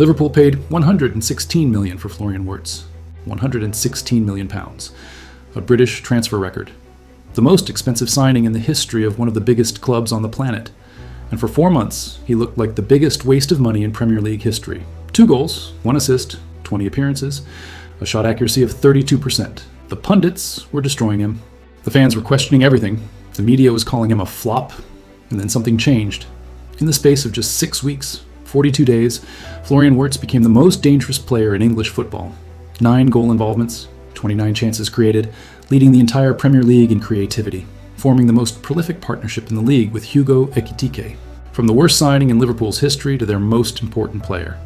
Liverpool paid £116 million for Florian Wirtz. £116 million. A British transfer record. The most expensive signing in the history of one of the biggest clubs on the planet. And for 4 months, he looked like the biggest waste of money in Premier League history. 2 goals, 1 assist, 20 appearances, a shot accuracy of 32%. The pundits were destroying him. The fans were questioning everything. The media was calling him a flop. And then something changed. In the space of just 6 weeks, 42 days, Florian Wirtz became the most dangerous player in English football. 9 goal involvements, 29 chances created, leading the entire Premier League in creativity, forming the most prolific partnership in the league with Hugo Ekitike. From the worst signing in Liverpool's history to their most important player.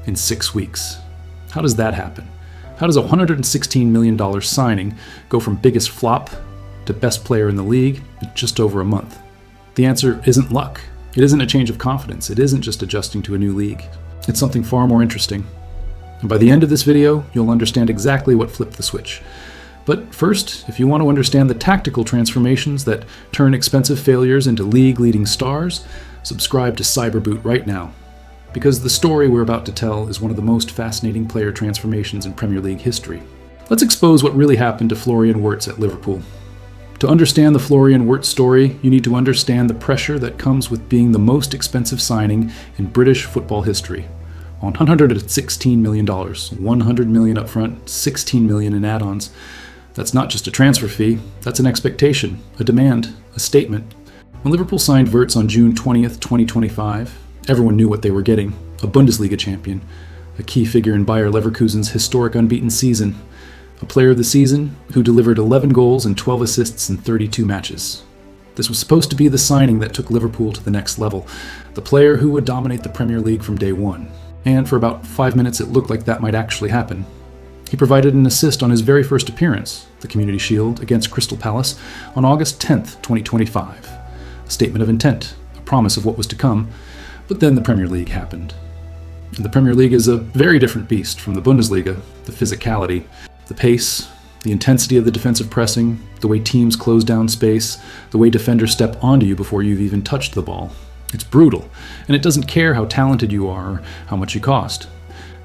In 6 weeks. How does that happen? How does a $116 million signing go from biggest flop to best player in the league in just over a month? The answer isn't luck. It isn't a change of confidence. It isn't just adjusting to a new league. It's something far more interesting. And by the end of this video, you'll understand exactly what flipped the switch. But first, if you want to understand the tactical transformations that turn expensive failures into league-leading stars, subscribe to Cyberboot right now. Because the story we're about to tell is one of the most fascinating player transformations in Premier League history. Let's expose what really happened to Florian Wirtz at Liverpool. To understand the Florian Wirtz story, you need to understand the pressure that comes with being the most expensive signing in British football history. $116 million, $100 million up front, $16 million in add-ons. That's not just a transfer fee, that's an expectation, a demand, a statement. When Liverpool signed Wirtz on June 20th, 2025, everyone knew what they were getting, a Bundesliga champion, a key figure in Bayer Leverkusen's historic unbeaten season, a player of the season who delivered 11 goals and 12 assists in 32 matches. This was supposed to be the signing that took Liverpool to the next level, the player who would dominate the Premier League from day one. And for about 5 minutes it looked like that might actually happen. He provided an assist on his very first appearance, the Community Shield, against Crystal Palace on August 10th, 2025. A statement of intent, a promise of what was to come, but then the Premier League happened. And the Premier League is a very different beast from the Bundesliga, the physicality, the pace, the intensity of the defensive pressing, the way teams close down space, the way defenders step onto you before you've even touched the ball. It's brutal, and it doesn't care how talented you are or how much you cost.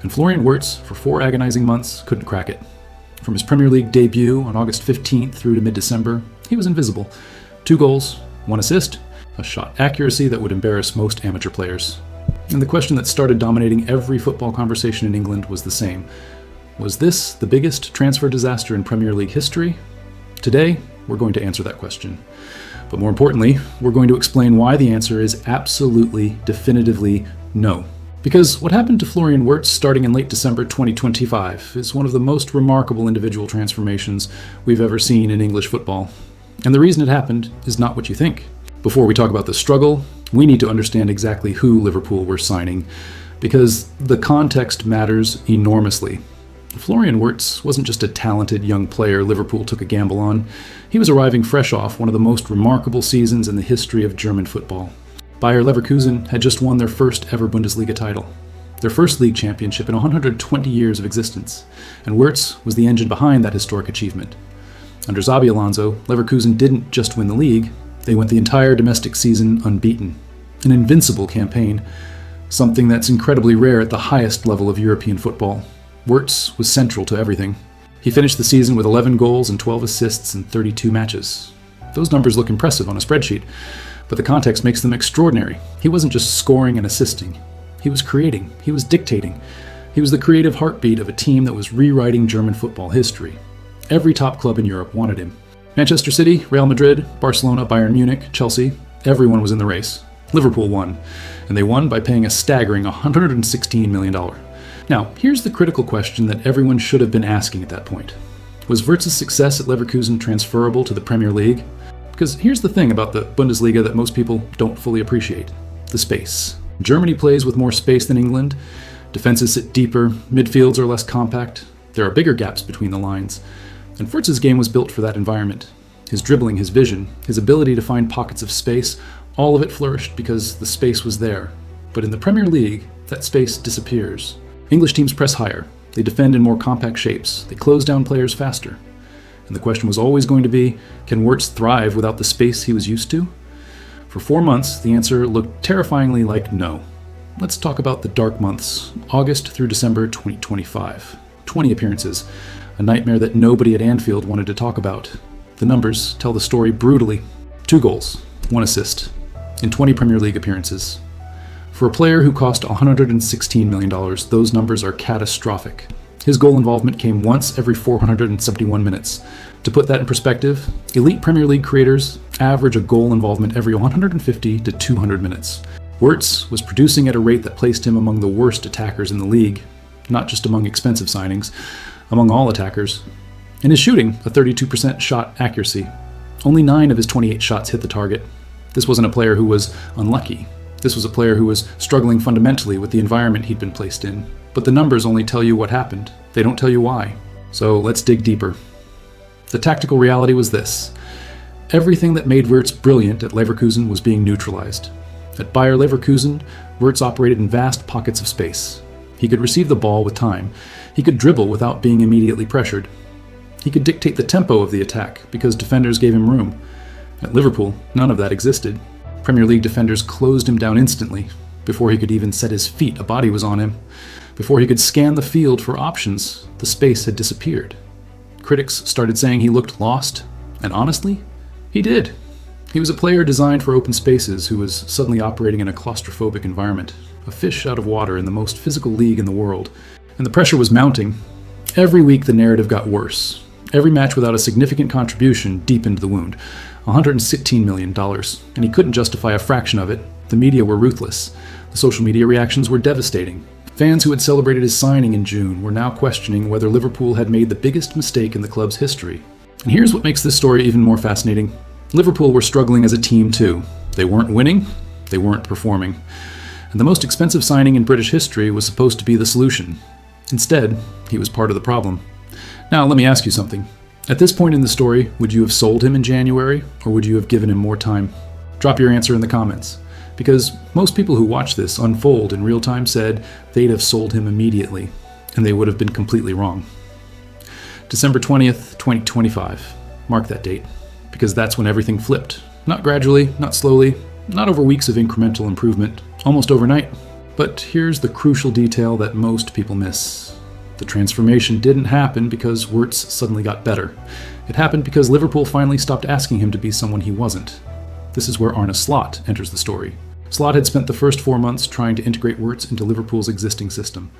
And Florian Wirtz, for 4 agonizing months, couldn't crack it. From his Premier League debut on August 15th through to mid-December, he was invisible. 2 goals, 1 assist, a shot accuracy that would embarrass most amateur players. And the question that started dominating every football conversation in England was the same. Was this the biggest transfer disaster in Premier League history? Today, we're going to answer that question. But more importantly, we're going to explain why the answer is absolutely, definitively no. Because what happened to Florian Wirtz starting in late December 2025 is one of the most remarkable individual transformations we've ever seen in English football. And the reason it happened is not what you think. Before we talk about the struggle, we need to understand exactly who Liverpool were signing, because the context matters enormously. Florian Wirtz wasn't just a talented young player Liverpool took a gamble on. He was arriving fresh off one of the most remarkable seasons in the history of German football. Bayer Leverkusen had just won their first ever Bundesliga title, their first league championship in 120 years of existence, and Wirtz was the engine behind that historic achievement. Under Xabi Alonso, Leverkusen didn't just win the league, they went the entire domestic season unbeaten. An invincible campaign, something that's incredibly rare at the highest level of European football. Wirtz was central to everything. He finished the season with 11 goals and 12 assists in 32 matches. Those numbers look impressive on a spreadsheet, but the context makes them extraordinary. He wasn't just scoring and assisting. He was creating. He was dictating. He was the creative heartbeat of a team that was rewriting German football history. Every top club in Europe wanted him. Manchester City, Real Madrid, Barcelona, Bayern Munich, Chelsea, everyone was in the race. Liverpool won, and they won by paying a staggering $116 million. Now, here's the critical question that everyone should have been asking at that point. Was Wirtz's success at Leverkusen transferable to the Premier League? Because here's the thing about the Bundesliga that most people don't fully appreciate. The space. Germany plays with more space than England. Defenses sit deeper, midfields are less compact. There are bigger gaps between the lines. And Wirtz's game was built for that environment. His dribbling, his vision, his ability to find pockets of space, all of it flourished because the space was there. But in the Premier League, that space disappears. English teams press higher, they defend in more compact shapes, they close down players faster. And the question was always going to be, can Wirtz thrive without the space he was used to? For 4 months, the answer looked terrifyingly like no. Let's talk about the dark months, August through December 2025. 20 appearances, a nightmare that nobody at Anfield wanted to talk about. The numbers tell the story brutally. 2 goals, 1 assist, in 20 Premier League appearances. For a player who cost $116 million, those numbers are catastrophic. His goal involvement came once every 471 minutes. To put that in perspective, elite Premier League creators average a goal involvement every 150 to 200 minutes. Wirtz was producing at a rate that placed him among the worst attackers in the league, not just among expensive signings, among all attackers. And his shooting, a 32% shot accuracy. Only 9 of his 28 shots hit the target. This wasn't a player who was unlucky. This was a player who was struggling fundamentally with the environment he'd been placed in. But the numbers only tell you what happened. They don't tell you why. So let's dig deeper. The tactical reality was this. Everything that made Wirtz brilliant at Leverkusen was being neutralized. At Bayer Leverkusen, Wirtz operated in vast pockets of space. He could receive the ball with time. He could dribble without being immediately pressured. He could dictate the tempo of the attack because defenders gave him room. At Liverpool, none of that existed. Premier League defenders closed him down instantly. Before he could even set his feet, a body was on him. Before he could scan the field for options, the space had disappeared. Critics started saying he looked lost, and honestly, he did. He was a player designed for open spaces who was suddenly operating in a claustrophobic environment, a fish out of water in the most physical league in the world. And the pressure was mounting. Every week the narrative got worse. Every match without a significant contribution deepened the wound. $116 million, and he couldn't justify a fraction of it. The media were ruthless. The social media reactions were devastating. Fans who had celebrated his signing in June were now questioning whether Liverpool had made the biggest mistake in the club's history. And here's what makes this story even more fascinating. Liverpool were struggling as a team too. They weren't winning, they weren't performing. And the most expensive signing in British history was supposed to be the solution. Instead, he was part of the problem. Now, let me ask you something. At this point in the story, would you have sold him in January, or would you have given him more time? Drop your answer in the comments. Because most people who watch this unfold in real time said they'd have sold him immediately, and they would have been completely wrong. December 20th, 2025. Mark that date, because that's when everything flipped. Not gradually, not slowly, not over weeks of incremental improvement, almost overnight. But here's the crucial detail that most people miss. The transformation didn't happen because Wirtz suddenly got better. It happened because Liverpool finally stopped asking him to be someone he wasn't. This is where Arne Slot enters the story. Slot had spent the first 4 months trying to integrate Wirtz into Liverpool's existing system,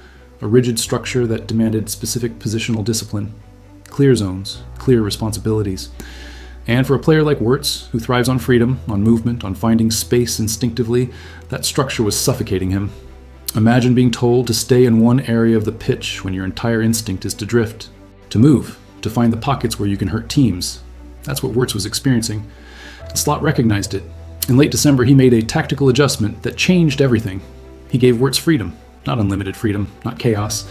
a rigid structure that demanded specific positional discipline, clear zones, clear responsibilities. And for a player like Wirtz, who thrives on freedom, on movement, on finding space instinctively, that structure was suffocating him. Imagine being told to stay in one area of the pitch when your entire instinct is to drift, to move, to find the pockets where you can hurt teams. That's what Wirtz was experiencing. Slot recognized it. In late December, he made a tactical adjustment that changed everything. He gave Wirtz freedom, not unlimited freedom, not chaos,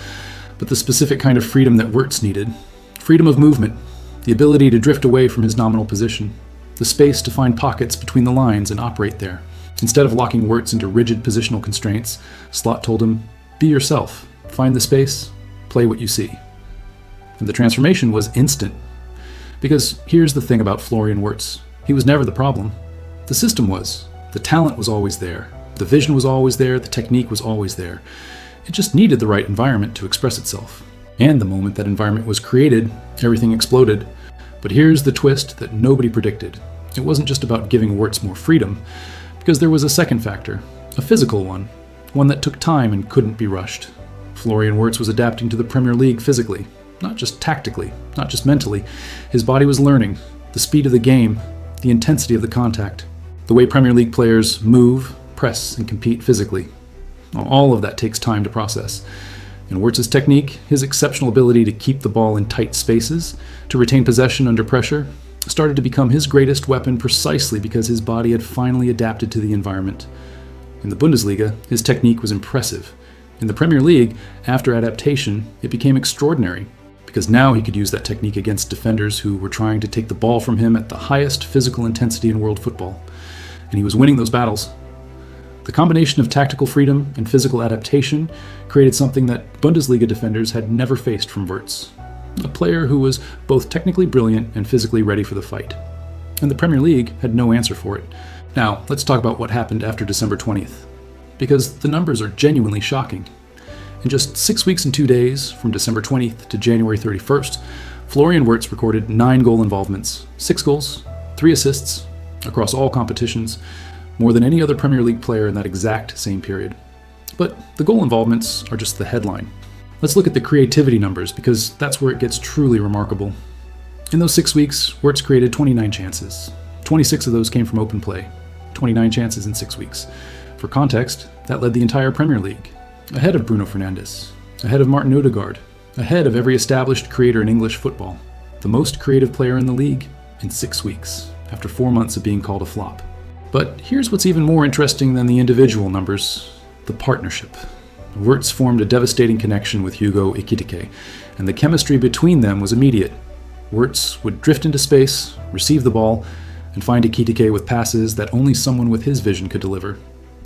but the specific kind of freedom that Wirtz needed. Freedom of movement, the ability to drift away from his nominal position, the space to find pockets between the lines and operate there. Instead of locking Wirtz into rigid positional constraints, Slot told him, be yourself, find the space, play what you see. And the transformation was instant. Because here's the thing about Florian Wirtz. He was never the problem. The system was. The talent was always there. The vision was always there. The technique was always there. It just needed the right environment to express itself. And the moment that environment was created, everything exploded. But here's the twist that nobody predicted. It wasn't just about giving Wirtz more freedom, because there was a second factor, a physical one that took time and couldn't be rushed. Florian Wirtz was adapting to the Premier League physically, not just tactically, not just mentally. His body was learning, the speed of the game, the intensity of the contact, the way Premier League players move, press, and compete physically. All of that takes time to process. And Wirtz's technique, his exceptional ability to keep the ball in tight spaces, to retain possession under pressure, started to become his greatest weapon precisely because his body had finally adapted to the environment. In the Bundesliga, his technique was impressive. In the Premier League, after adaptation, it became extraordinary, because now he could use that technique against defenders who were trying to take the ball from him at the highest physical intensity in world football. And he was winning those battles. The combination of tactical freedom and physical adaptation created something that Bundesliga defenders had never faced from Wirtz. A player who was both technically brilliant and physically ready for the fight. And the Premier League had no answer for it. Now, let's talk about what happened after December 20th. because the numbers are genuinely shocking. In just 6 weeks and 2 days, from December 20th to January 31st, Florian Wirtz recorded 9 goal involvements, 6 goals, 3 assists, across all competitions, more than any other Premier League player in that exact same period. But the goal involvements are just the headline. Let's look at the creativity numbers, because that's where it gets truly remarkable. In those 6 weeks, Wirtz created 29 chances. 26 of those came from open play. 29 chances in 6 weeks. For context, that led the entire Premier League, ahead of Bruno Fernandes, ahead of Martin Odegaard, ahead of every established creator in English football. The most creative player in the league in 6 weeks, after 4 months of being called a flop. But here's what's even more interesting than the individual numbers: the partnership. Wirtz formed a devastating connection with Hugo Ekitike, and the chemistry between them was immediate. Wirtz would drift into space, receive the ball, and find Ekitike with passes that only someone with his vision could deliver.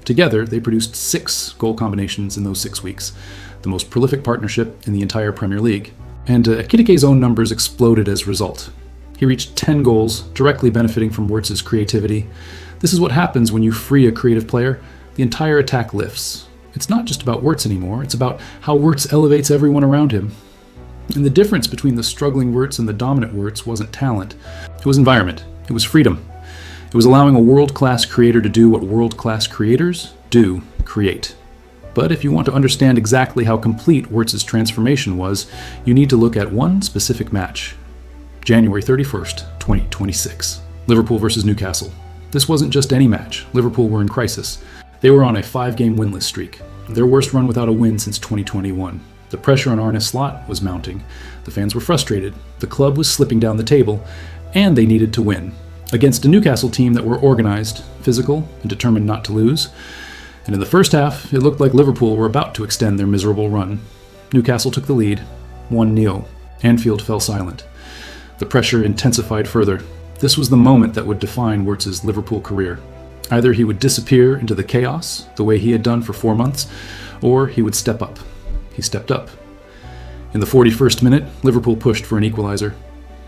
Together, they produced 6 goal combinations in those 6 weeks, the most prolific partnership in the entire Premier League. And Ekitike's own numbers exploded as a result. He reached 10 goals, directly benefiting from Wirtz's creativity. This is what happens when you free a creative player. The entire attack lifts. It's not just about Wirtz anymore, it's about how Wirtz elevates everyone around him. And the difference between the struggling Wirtz and the dominant Wirtz wasn't talent. It was environment. It was freedom. It was allowing a world-class creator to do what world-class creators do: create. But if you want to understand exactly how complete Wirtz's transformation was, you need to look at one specific match. January 31st, 2026. Liverpool versus Newcastle. This wasn't just any match. Liverpool were in crisis. They were on a 5-game winless streak, their worst run without a win since 2021. The pressure on Arne Slot was mounting. The fans were frustrated. The club was slipping down the table, and they needed to win. Against a Newcastle team that were organized, physical, and determined not to lose. And in the first half, it looked like Liverpool were about to extend their miserable run. Newcastle took the lead, 1-0. Anfield fell silent. The pressure intensified further. This was the moment that would define Wirtz's Liverpool career. Either he would disappear into the chaos, the way he had done for 4 months, or he would step up. He stepped up. In the 41st minute, Liverpool pushed for an equalizer.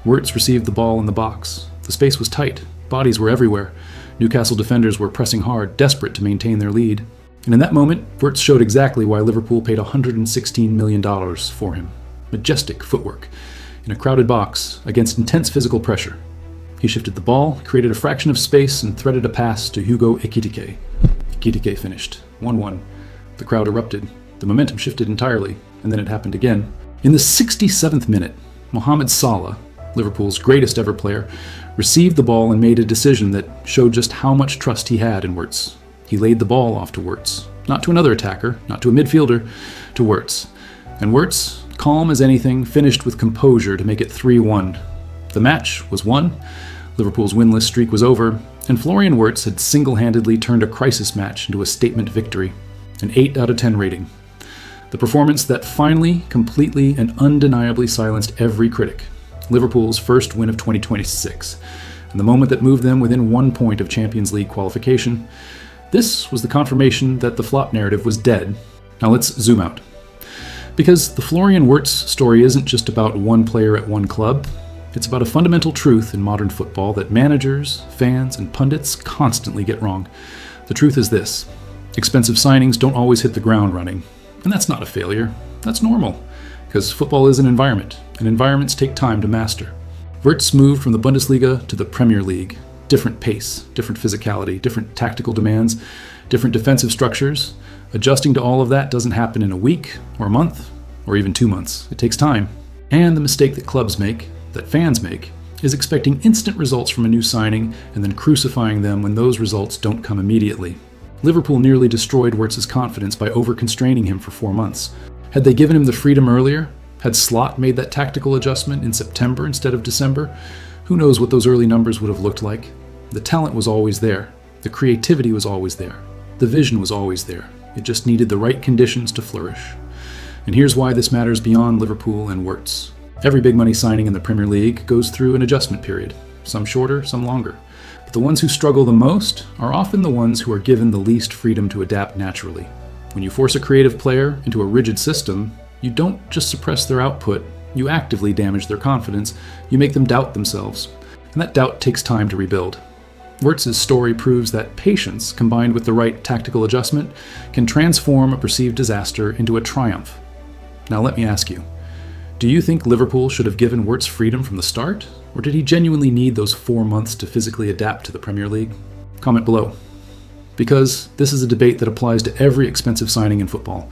Wirtz received the ball in the box. The space was tight. Bodies were everywhere. Newcastle defenders were pressing hard, desperate to maintain their lead. And in that moment, Wirtz showed exactly why Liverpool paid $116 million for him. Majestic footwork, in a crowded box, against intense physical pressure. He shifted the ball, created a fraction of space, and threaded a pass to Hugo Ekitike. Ekitike finished, 1-1. The crowd erupted. The momentum shifted entirely, and then it happened again. In the 67th minute, Mohamed Salah, Liverpool's greatest ever player, received the ball and made a decision that showed just how much trust he had in Wirtz. He laid the ball off to Wirtz. Not to another attacker, not to a midfielder, to Wirtz. And Wirtz, calm as anything, finished with composure to make it 3-1. The match was won, Liverpool's winless streak was over, and Florian Wirtz had single-handedly turned a crisis match into a statement victory. An 8 out of 10 rating. The performance that finally, completely, and undeniably silenced every critic. Liverpool's first win of 2026, and the moment that moved them within 1 point of Champions League qualification. This was the confirmation that the flop narrative was dead. Now let's zoom out. Because the Florian Wirtz story isn't just about one player at one club. It's about a fundamental truth in modern football that managers, fans, and pundits constantly get wrong. The truth is this: expensive signings don't always hit the ground running. And that's not a failure. That's normal. Because football is an environment, and environments take time to master. Wirtz moved from the Bundesliga to the Premier League. Different pace, different physicality, different tactical demands, different defensive structures. Adjusting to all of that doesn't happen in a week, or a month, or even 2 months. It takes time. And the mistake that clubs make, that fans make, is expecting instant results from a new signing and then crucifying them when those results don't come immediately. Liverpool nearly destroyed Wirtz's confidence by over-constraining him for 4 months. Had they given him the freedom earlier? Had Slot made that tactical adjustment in September instead of December? Who knows what those early numbers would have looked like? The talent was always there. The creativity was always there. The vision was always there. It just needed the right conditions to flourish. And here's why this matters beyond Liverpool and Wirtz. Every big money signing in the Premier League goes through an adjustment period, some shorter, some longer. But the ones who struggle the most are often the ones who are given the least freedom to adapt naturally. When you force a creative player into a rigid system, you don't just suppress their output, you actively damage their confidence, you make them doubt themselves. And that doubt takes time to rebuild. Wirtz's story proves that patience, combined with the right tactical adjustment, can transform a perceived disaster into a triumph. Now let me ask you, do you think Liverpool should have given Wirtz freedom from the start? Or did he genuinely need those 4 months to physically adapt to the Premier League? Comment below. Because this is a debate that applies to every expensive signing in football.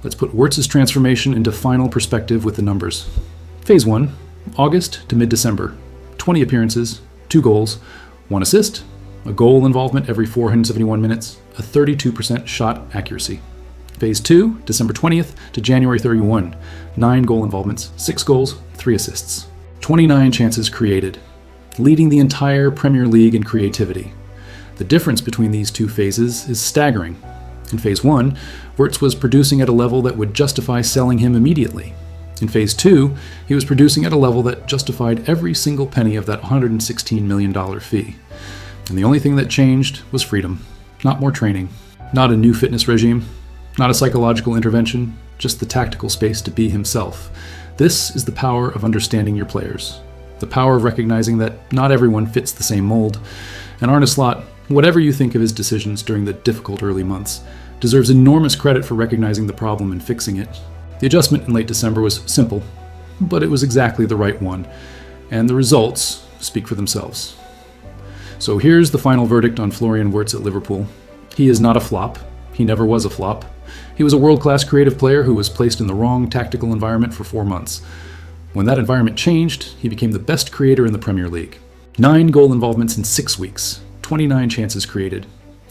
Let's put Wirtz's transformation into final perspective with the numbers. Phase 1, August to mid-December. 20 appearances, 2 goals, 1 assist, a goal involvement every 471 minutes, a 32% shot accuracy. Phase 2, December 20th to January 31. 9 goal involvements, 6 goals, 3 assists. 29 chances created, leading the entire Premier League in creativity. The difference between these two phases is staggering. In Phase 1, Wirtz was producing at a level that would justify selling him immediately. In Phase 2, he was producing at a level that justified every single penny of that $116 million fee. And the only thing that changed was freedom. Not more training, not a new fitness regime, not a psychological intervention, just the tactical space to be himself. This is the power of understanding your players. The power of recognizing that not everyone fits the same mold. And Arne Slot, whatever you think of his decisions during the difficult early months, deserves enormous credit for recognizing the problem and fixing it. The adjustment in late December was simple, but it was exactly the right one, and the results speak for themselves. So here's the final verdict on Florian Wirtz at Liverpool. He is not a flop. He never was a flop. He was a world-class creative player who was placed in the wrong tactical environment for 4 months. When that environment changed, he became the best creator in the Premier League. 9 goal involvements in 6 weeks, 29 chances created.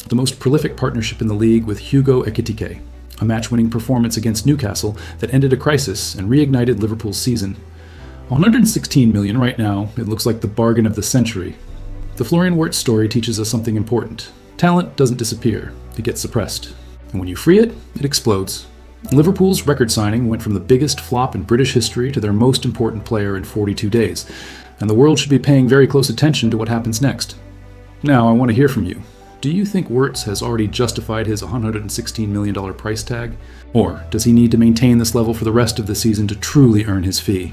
The most prolific partnership in the league with Hugo Ekitike. A match-winning performance against Newcastle that ended a crisis and reignited Liverpool's season. 116 million right now, it looks like the bargain of the century. The Florian Wirtz story teaches us something important. Talent doesn't disappear, it gets suppressed. And when you free it, it explodes. Liverpool's record signing went from the biggest flop in British history to their most important player in 42 days, and the world should be paying very close attention to what happens next. Now, I want to hear from you. Do you think Wirtz has already justified his $116 million price tag? Or does he need to maintain this level for the rest of the season to truly earn his fee?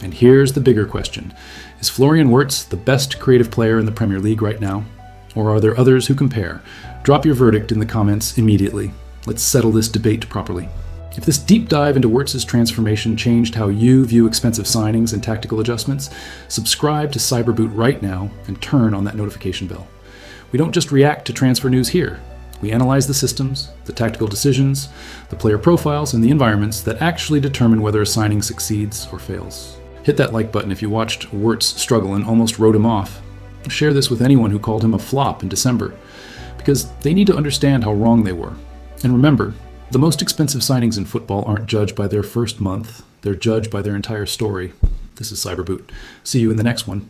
And here's the bigger question. Is Florian Wirtz the best creative player in the Premier League right now? Or are there others who compare? Drop your verdict in the comments immediately. Let's settle this debate properly. If this deep dive into Wirtz's transformation changed how you view expensive signings and tactical adjustments, subscribe to Cyberboot right now and turn on that notification bell. We don't just react to transfer news here. We analyze the systems, the tactical decisions, the player profiles, and the environments that actually determine whether a signing succeeds or fails. Hit that like button if you watched Wirtz struggle and almost wrote him off. Share this with anyone who called him a flop in December, because they need to understand how wrong they were. And remember, the most expensive signings in football aren't judged by their first month, they're judged by their entire story. This is Cyberboot. See you in the next one.